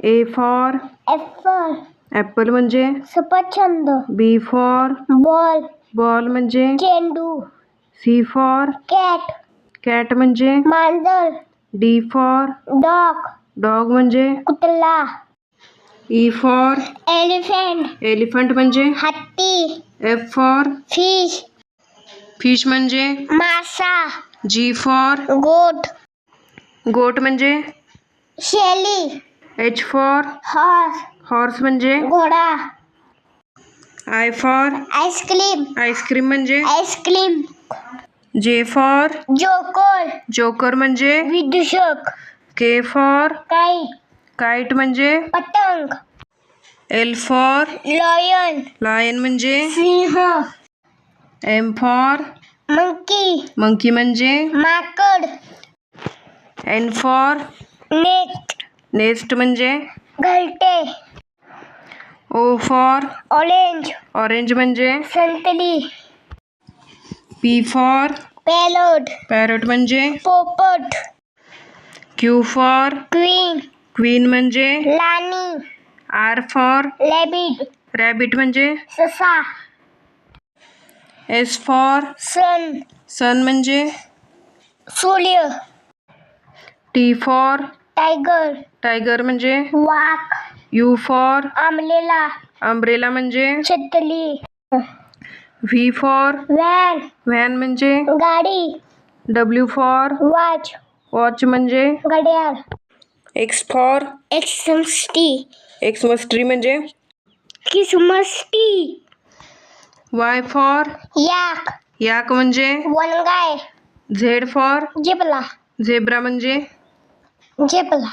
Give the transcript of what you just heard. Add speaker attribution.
Speaker 1: A for
Speaker 2: apple
Speaker 1: Apple म्हणजे
Speaker 2: सफरचंद.
Speaker 1: B for
Speaker 2: ball
Speaker 1: ball म्हणजे
Speaker 2: चेंडू.
Speaker 1: C for
Speaker 2: कॅट
Speaker 1: कॅट म्हणजे
Speaker 2: मांजर.
Speaker 1: D for
Speaker 2: डॉग
Speaker 1: डॉग म्हणजे
Speaker 2: कुत्रा.
Speaker 1: E for
Speaker 2: एलिफंट
Speaker 1: एलिफंट म्हणजे
Speaker 2: हत्ती.
Speaker 1: F for
Speaker 2: फिश
Speaker 1: फिश म्हणजे
Speaker 2: मासा.
Speaker 1: G for
Speaker 2: गोट
Speaker 1: गोट म्हणजे
Speaker 2: शेळी.
Speaker 1: H for
Speaker 2: हॉर्स
Speaker 1: हॉर्स म्हणजे
Speaker 2: घोडा.
Speaker 1: I for
Speaker 2: आईस्क्रीम
Speaker 1: आईस्क्रीम म्हणजे
Speaker 2: ice cream.
Speaker 1: J for
Speaker 2: joker
Speaker 1: joker म्हणजे
Speaker 2: विदूषक.
Speaker 1: K for
Speaker 2: काई
Speaker 1: काईट म्हणजे
Speaker 2: पतंग.
Speaker 1: L for
Speaker 2: लॉयन
Speaker 1: लायन म्हणजे
Speaker 2: सिंह.
Speaker 1: M for
Speaker 2: मंकी
Speaker 1: मंकी म्हणजे
Speaker 2: माकड.
Speaker 1: N for
Speaker 2: नेट
Speaker 1: नेस्ट म्हणजे
Speaker 2: घरटे.
Speaker 1: O for
Speaker 2: ऑरेंज
Speaker 1: ऑरेंज म्हणजे
Speaker 2: संत्री.
Speaker 1: P for
Speaker 2: पॅरोट
Speaker 1: पॅरोट म्हणजे
Speaker 2: पोपट.
Speaker 1: Q for
Speaker 2: क्वीन
Speaker 1: क्वीन म्हणजे
Speaker 2: राणी.
Speaker 1: R for
Speaker 2: रॅबिट
Speaker 1: रॅबिट म्हणजे
Speaker 2: ससा.
Speaker 1: S for
Speaker 2: सन
Speaker 1: सन म्हणजे
Speaker 2: सूर्य.
Speaker 1: T for
Speaker 2: टायगर
Speaker 1: टायगर म्हणजे
Speaker 2: वाघ.
Speaker 1: U for
Speaker 2: आंबलेला
Speaker 1: अम्ब्रेला म्हणजे
Speaker 2: छत्री.
Speaker 1: V for
Speaker 2: व्हॅन
Speaker 1: व्हॅन म्हणजे
Speaker 2: गाडी.
Speaker 1: W for
Speaker 2: वॉच
Speaker 1: वॉच म्हणजे
Speaker 2: घड्याळ.
Speaker 1: X for
Speaker 2: एक्समस्टी
Speaker 1: एक्समस ट्री म्हणजे
Speaker 2: किसमस्टी.
Speaker 1: Y for
Speaker 2: याक
Speaker 1: याक म्हणजे
Speaker 2: वनगाय.
Speaker 1: Z for
Speaker 2: जिबला
Speaker 1: झेब्रा म्हणजे
Speaker 2: जिबला.